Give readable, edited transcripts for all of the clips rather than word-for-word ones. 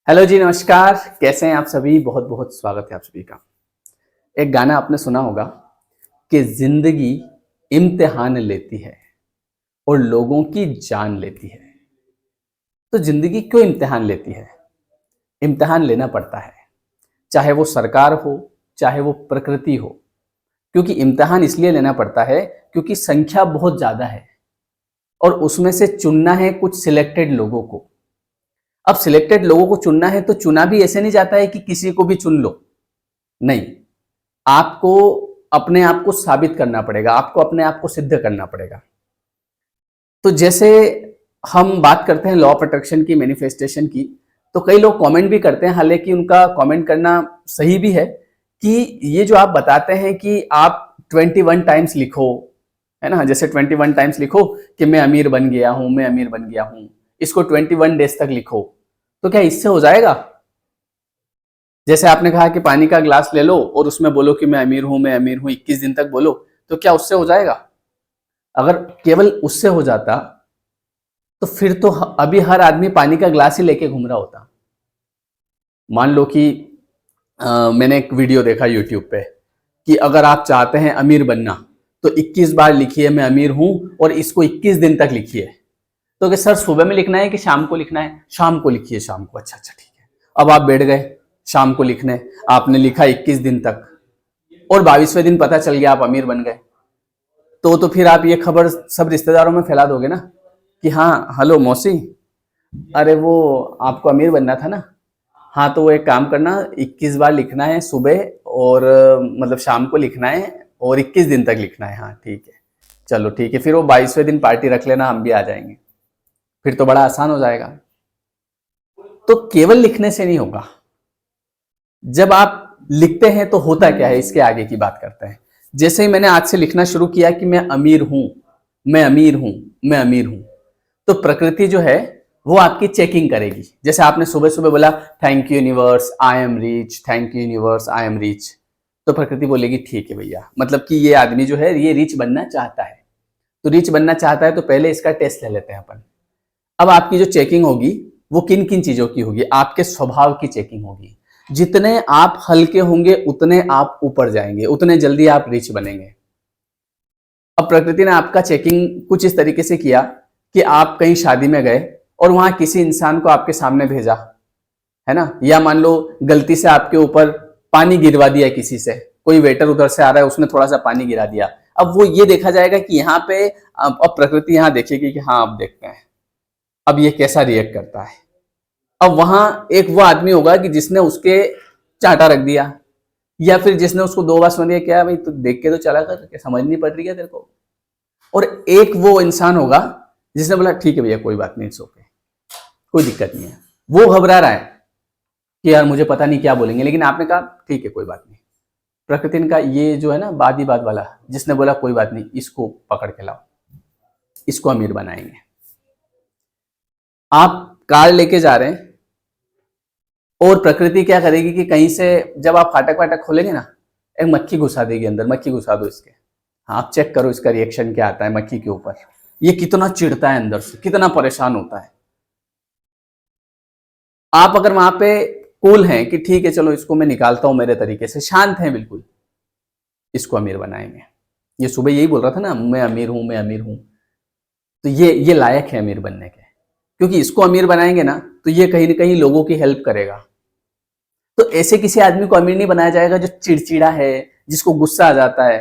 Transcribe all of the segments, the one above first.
Hello जी, नमस्कार। कैसे हैं आप सभी? बहुत बहुत स्वागत है आप सभी का। एक गाना आपने सुना होगा कि जिंदगी इम्तिहान लेती है और लोगों की जान लेती है। तो जिंदगी क्यों इम्तिहान लेती है? इम्तिहान लेना पड़ता है, चाहे वो सरकार हो, चाहे वो प्रकृति हो। क्योंकि इम्तिहान इसलिए लेना पड़ता है क्योंकि संख्या बहुत ज्यादा है और उसमें से चुनना है कुछ सिलेक्टेड लोगों को। अब सिलेक्टेड लोगों को चुनना है तो चुना भी ऐसे नहीं जाता है कि किसी को भी चुन लो। नहीं, आपको अपने आप को साबित करना पड़ेगा, आपको अपने आप को सिद्ध करना पड़ेगा। तो जैसे हम बात करते हैं लॉ ऑफ अट्रैक्शन की, मैनिफेस्टेशन की, तो कई लोग कमेंट भी करते हैं, हालांकि उनका कमेंट करना सही भी है कि ये जो आप बताते हैं कि आप 21 टाइम्स लिखो, है ना, जैसे 21 टाइम्स लिखो कि मैं अमीर बन गया हूं, मैं अमीर बन गया हूं, इसको 21 डेज तक लिखो, तो क्या इससे हो जाएगा? जैसे आपने कहा कि पानी का ग्लास ले लो और उसमें बोलो कि मैं अमीर हूं, मैं अमीर हूं, 21 दिन तक बोलो, तो क्या उससे हो जाएगा? अगर केवल उससे हो जाता तो फिर तो अभी हर आदमी पानी का ग्लास ही लेके घूम रहा होता। मान लो कि मैंने एक वीडियो देखा यूट्यूब पे कि अगर आप चाहते हैं अमीर बनना तो 21 बार लिखिए मैं अमीर हूं और इसको 21 दिन तक लिखिए। तो कि सर सुबह में लिखना है कि शाम को लिखना है? शाम को लिखिए, शाम को। अच्छा अच्छा, ठीक है। अब आप बैठ गए शाम को लिखने, आपने लिखा 21 दिन तक और 22वें दिन पता चल गया आप अमीर बन गए। तो फिर आप ये खबर सब रिश्तेदारों में फैला दोगे ना कि हाँ हेलो मौसी, अरे वो आपको अमीर बनना था ना, हाँ तो वो एक काम करना, 21 बार लिखना है सुबह और मतलब शाम को लिखना है और 21 दिन तक लिखना है। हाँ ठीक है, चलो ठीक है, फिर वो 22वें दिन पार्टी रख लेना, हम भी आ जाएंगे। फिर तो बड़ा आसान हो जाएगा। तो केवल लिखने से नहीं होगा, जब आप लिखते हैं तो होता क्या है, इसके आगे की बात करते हैं। जैसे ही मैंने आज से लिखना शुरू किया कि मैं अमीर हूं, मैं अमीर हूं, मैं अमीर हूं, तो प्रकृति जो है वो आपकी चेकिंग करेगी। जैसे आपने सुबह सुबह बोला thank you universe I am rich, thank you universe I am rich, तो प्रकृति बोलेगी ठीक है भैया, मतलब कि ये आदमी जो है ये रिच बनना चाहता है। तो रिच बनना चाहता है तो पहले इसका टेस्ट ले लेते हैं अपन। अब आपकी जो चेकिंग होगी वो किन किन चीजों की होगी? आपके स्वभाव की चेकिंग होगी। जितने आप हल्के होंगे उतने आप ऊपर जाएंगे, उतने जल्दी आप रिच बनेंगे। अब प्रकृति ने आपका चेकिंग कुछ इस तरीके से किया कि आप कहीं शादी में गए और वहां किसी इंसान को आपके सामने भेजा, है ना, या मान लो गलती से आपके ऊपर पानी गिरवा दिया किसी से, कोई वेटर उधर से आ रहा है उसने थोड़ा सा पानी गिरा दिया। अब वो ये देखा जाएगा कि यहाँ पे अब प्रकृति यहाँ देखेगी कि हाँ अब देखते हैं अब ये कैसा रिएक्ट करता है। अब वहां एक वो आदमी होगा कि जिसने उसके चांटा रख दिया, या फिर जिसने उसको 2 बार सुन दिया, क्या भाई तू देख के तो चला कर, क्या समझ नहीं पड़ रही है तेरे को? और एक वो इंसान होगा जिसने बोला ठीक है भैया कोई बात नहीं, इट्स ओके, कोई दिक्कत नहीं है। वो घबरा रहा है कि यार मुझे पता नहीं क्या बोलेंगे, लेकिन आपने कहा ठीक है कोई बात नहीं। प्रकृति का ये जो है ना बात ही बात वाला, जिसने बोला कोई बात नहीं, इसको पकड़ के लाओ, इसको अमीर बनाएंगे। आप कार लेके जा रहे हैं और प्रकृति क्या करेगी कि कहीं से जब आप फाटक वाटक खोलेंगे ना, एक मक्खी घुसा देगी अंदर, मक्खी घुसा दो इसके। हाँ, आप चेक करो इसका रिएक्शन क्या आता है मक्खी के ऊपर। ये कितना चिढ़ता है अंदर से, कितना परेशान होता है। आप अगर वहां पे कूल हैं कि ठीक है चलो इसको मैं निकालता हूं मेरे तरीके से, शांत हैं बिल्कुल, इसको अमीर बनाएंगे। ये सुबह यही बोल रहा था ना मैं अमीर हूं, मैं अमीर हूं, तो ये लायक है अमीर बनने के, क्योंकि इसको अमीर बनाएंगे ना तो ये कहीं ना कहीं लोगों की हेल्प करेगा। तो ऐसे किसी आदमी को अमीर नहीं बनाया जाएगा जो चिड़चिड़ा है, जिसको गुस्सा आ जाता है।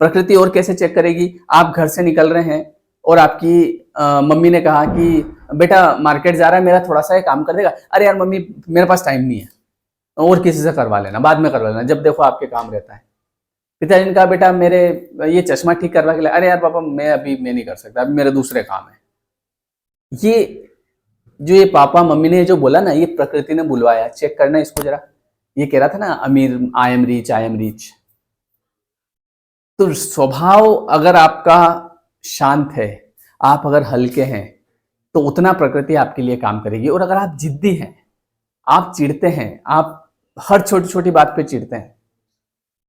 प्रकृति और कैसे चेक करेगी? आप घर से निकल रहे हैं और आपकी मम्मी ने कहा कि बेटा मार्केट जा रहा है, मेरा थोड़ा सा काम कर देगा। अरे यार मम्मी मेरे पास टाइम नहीं है, और किसी से करवा लेना, बाद में करवा लेना, जब देखो आपके काम रहता है। पिताजी ने कहा बेटा मेरे ये चश्मा ठीक करवा के लाए। अरे यार पापा मैं नहीं कर सकता, अभी मेरे दूसरे काम है। ये जो ये पापा मम्मी ने जो बोला ना, ये प्रकृति ने बुलवाया, चेक करना इसको जरा। ये कह रहा था ना अमीर, I am rich, I am rich. तो स्वभाव अगर आपका शांत है, आप अगर हल्के हैं, तो उतना प्रकृति आपके लिए काम करेगी। और अगर आप जिद्दी हैं, आप चिढ़ते हैं, आप हर छोटी छोटी बात पे चिढ़ते हैं,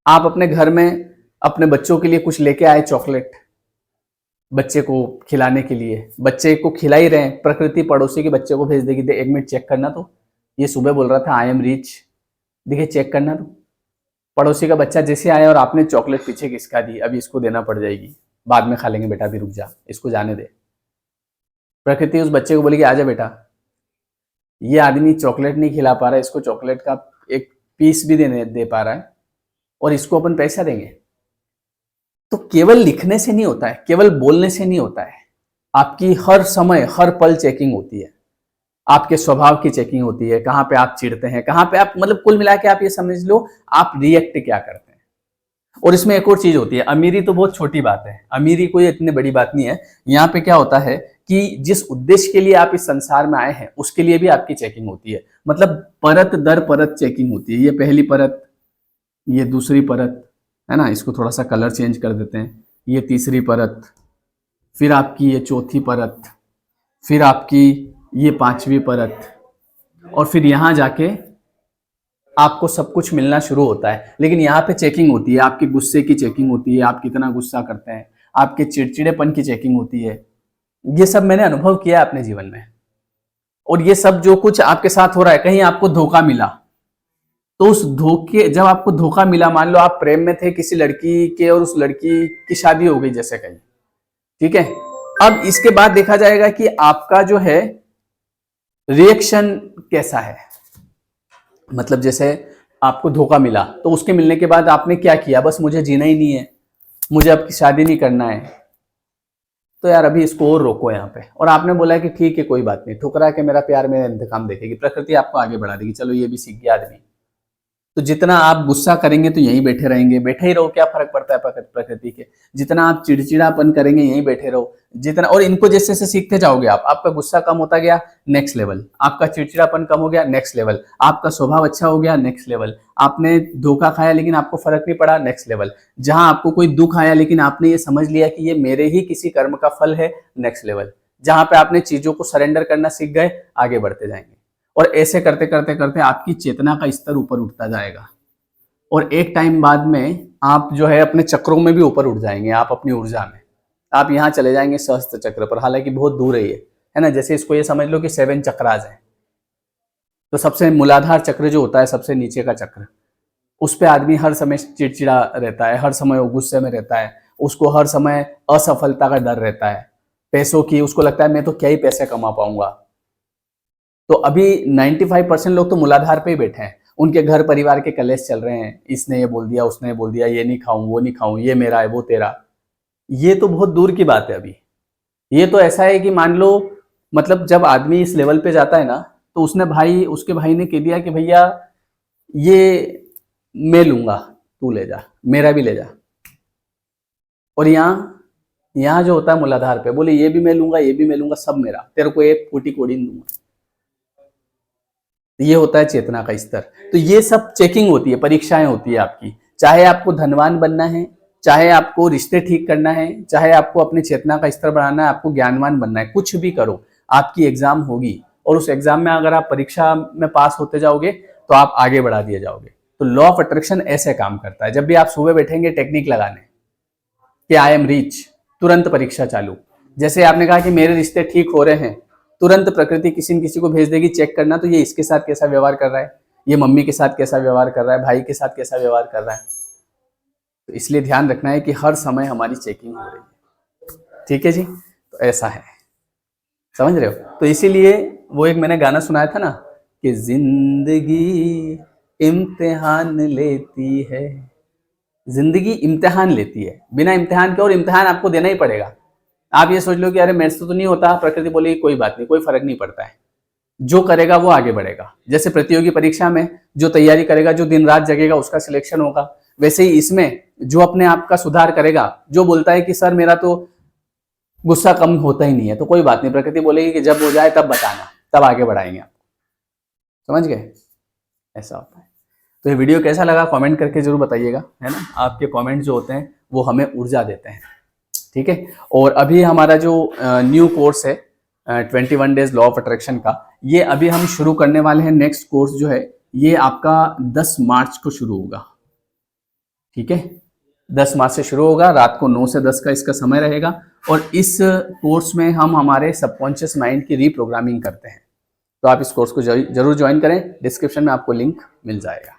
आप अपने घर में अपने बच्चों के लिए कुछ लेके आए चॉकलेट, बच्चे को खिलाने के लिए, बच्चे को खिला ही रहे हैं, प्रकृति पड़ोसी के बच्चे को भेज देगी, दे 1 मिनट चेक करना तो ये सुबह बोल रहा था आई एम रिच, देखिए चेक करना तो, पड़ोसी का बच्चा जैसे आया और आपने चॉकलेट पीछे किसका दी, अभी इसको देना पड़ जाएगी, बाद में खा लेंगे बेटा, अभी रुक जा, इसको जाने दे। प्रकृति उस बच्चे को बोलेगी आजा बेटा, ये आदमी चॉकलेट नहीं खिला पा रहा है, इसको चॉकलेट का एक पीस भी दे पा रहा है, और इसको अपन पैसा देंगे। तो केवल लिखने से नहीं होता है, केवल बोलने से नहीं होता है, आपकी हर समय हर पल चेकिंग होती है, आपके स्वभाव की चेकिंग होती है, कहाँ पे आप चिढ़ते हैं, कहाँ पे आप, मतलब कुल मिला के आप ये समझ लो आप रिएक्ट क्या करते हैं। और इसमें एक और चीज होती है, अमीरी तो बहुत छोटी बात है, अमीरी कोई इतनी बड़ी बात नहीं है। यहाँ पे क्या होता है कि जिस उद्देश्य के लिए आप इस संसार में आए हैं उसके लिए भी आपकी चेकिंग होती है, मतलब परत दर परत चेकिंग होती है। ये पहली परत, ये दूसरी परत है ना, इसको थोड़ा सा कलर चेंज कर देते हैं, ये तीसरी परत, फिर आपकी ये चौथी परत, फिर आपकी ये पांचवी परत, और फिर यहाँ जाके आपको सब कुछ मिलना शुरू होता है। लेकिन यहाँ पे चेकिंग होती है, आपके गुस्से की चेकिंग होती है, आप कितना गुस्सा करते हैं, आपके चिड़चिड़ेपन की चेकिंग होती है। ये सब मैंने अनुभव किया है अपने जीवन में। और ये सब जो कुछ आपके साथ हो रहा है, कहीं आपको धोखा मिला तो उस धोखे, जब आपको धोखा मिला, मान लो आप प्रेम में थे किसी लड़की के और उस लड़की की शादी हो गई जैसे कहीं, ठीक है, अब इसके बाद देखा जाएगा कि आपका जो है रिएक्शन कैसा है। मतलब जैसे आपको धोखा मिला तो उसके मिलने के बाद आपने क्या किया, बस मुझे जीना ही नहीं है, मुझे अब शादी नहीं करना है, तो यार अभी इसको और रोको यहाँ पे। और आपने बोला कि ठीक है कोई बात नहीं, ठुकरा के मेरा प्यार मेरा इंतकाम देखेगी, प्रकृति आपको आगे बढ़ा देगी, चलो ये भी सीख गया आदमी। तो जितना आप गुस्सा करेंगे तो यहीं बैठे रहेंगे, बैठे ही रहो, क्या फर्क पड़ता है प्रकृति के। जितना आप चिड़चिड़ापन करेंगे यहीं बैठे रहो, जितना, और इनको जैसे जैसे सीखते जाओगे आप, आपका गुस्सा कम होता गया, नेक्स्ट लेवल, आपका चिड़चिड़ापन कम हो गया, नेक्स्ट लेवल, आपका स्वभाव अच्छा हो गया, नेक्स्ट लेवल, आपने धोखा खाया लेकिन आपको फर्क नहीं पड़ा, नेक्स्ट लेवल, जहां आपको कोई दुख आया लेकिन आपने ये समझ लिया कि ये मेरे ही किसी कर्म का फल है, नेक्स्ट लेवल, जहां पे आपने चीजों को सरेंडर करना सीख गए, आगे बढ़ते जाएंगे। और ऐसे करते करते करते आपकी चेतना का स्तर ऊपर उठता जाएगा, और एक टाइम बाद में आप जो है अपने चक्रों में भी ऊपर उठ जाएंगे, आप अपनी ऊर्जा में, आप यहाँ चले जाएंगे सहस्त्र चक्र पर, हालांकि बहुत दूर है ये, है ना। जैसे इसको ये समझ लो कि 7 चक्रास है, तो सबसे मूलाधार चक्र जो होता है, सबसे नीचे का चक्र, उस पे आदमी हर समय चिड़चिड़ा रहता है, हर समय वो गुस्से में रहता है, उसको हर समय असफलता का डर रहता है, पैसों की, उसको लगता है मैं तो क्या ही पैसे कमा पाऊंगा। तो अभी 95% लोग तो मूलाधार पे ही बैठे हैं, उनके घर परिवार के कलेश चल रहे हैं, इसने ये बोल दिया, उसने ये बोल दिया, ये नहीं खाऊं, वो नहीं खाऊं, ये मेरा है, वो तेरा। ये तो बहुत दूर की बात है अभी। ये तो ऐसा है कि मान लो, मतलब जब आदमी इस लेवल पे जाता है ना, तो उसके भाई ने कह दिया कि भैया ये मैं लूंगा, तू ले जा, मेरा भी ले जा। और यहाँ जो होता है मूलाधार पे, बोले ये भी मैं लूंगा, ये भी मैं लूंगा, सब मेरा, तेरे को एक कोटी कोड़ी नहीं दूंगा। ये होता है चेतना का स्तर। तो ये सब चेकिंग होती है, परीक्षाएं होती है आपकी, चाहे आपको धनवान बनना है, चाहे आपको रिश्ते ठीक करना है, चाहे आपको अपनी चेतना का स्तर बढ़ाना है, आपको ज्ञानवान बनना है, कुछ भी करो, आपकी एग्जाम होगी, और उस एग्जाम में अगर आप परीक्षा में पास होते जाओगे तो आप आगे बढ़ा दिए जाओगे। तो लॉ ऑफ अट्रैक्शन ऐसे काम करता है। जब भी आप सुबह बैठेंगे टेक्निक लगाने कि आई एम रिच, तुरंत परीक्षा चालू। जैसे आपने कहा कि मेरे रिश्ते ठीक हो रहे हैं, तुरंत प्रकृति किसी न किसी को भेज देगी चेक करना, तो ये इसके साथ कैसा व्यवहार कर रहा है, ये मम्मी के साथ कैसा व्यवहार कर रहा है, भाई के साथ कैसा व्यवहार कर रहा है। तो इसलिए ध्यान रखना है कि हर समय हमारी चेकिंग हो रही है, ठीक है जी। तो ऐसा है, समझ रहे हो। तो इसीलिए वो एक मैंने गाना सुनाया था ना कि जिंदगी इम्तिहान लेती है, जिंदगी इम्तिहान लेती है, बिना इम्तिहान के, और इम्तिहान आपको देना ही पड़ेगा। आप ये सोच लो कि अरे मेरे से तो नहीं होता, प्रकृति बोलेगी कोई बात नहीं, कोई फर्क नहीं पड़ता है, जो करेगा वो आगे बढ़ेगा। जैसे प्रतियोगी परीक्षा में जो तैयारी करेगा, जो दिन रात जगेगा, उसका सिलेक्शन होगा, वैसे ही इसमें जो अपने आप का सुधार करेगा, जो बोलता है कि सर मेरा तो गुस्सा कम होता ही नहीं है, तो कोई बात नहीं, प्रकृति बोलेगी कि जब हो जाए तब बताना, तब आगे बढ़ाएंगे आपको। समझ गए, ऐसा होता है। तो ये वीडियो कैसा लगा कमेंट करके जरूर बताइएगा, है ना। आपके कमेंट जो होते हैं वो हमें ऊर्जा देते हैं, ठीक है। और अभी हमारा जो न्यू कोर्स है 21 डेज लॉ ऑफ अट्रैक्शन का, ये अभी हम शुरू करने वाले हैं। नेक्स्ट कोर्स जो है ये आपका 10 मार्च को शुरू होगा, ठीक है। 10 मार्च से शुरू होगा, रात को 9 से 10 का इसका समय रहेगा। और इस कोर्स में हम हमारे सबकॉन्शियस माइंड की रीप्रोग्रामिंग करते हैं। तो आप इस कोर्स को जरूर ज्वाइन करें, डिस्क्रिप्शन में आपको लिंक मिल जाएगा।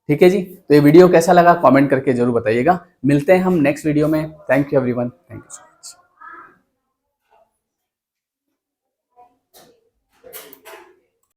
ठीक है जी, तो ये वीडियो कैसा लगा कमेंट करके जरूर बताइएगा। मिलते हैं हम नेक्स्ट वीडियो में। Thank you everyone, thank you.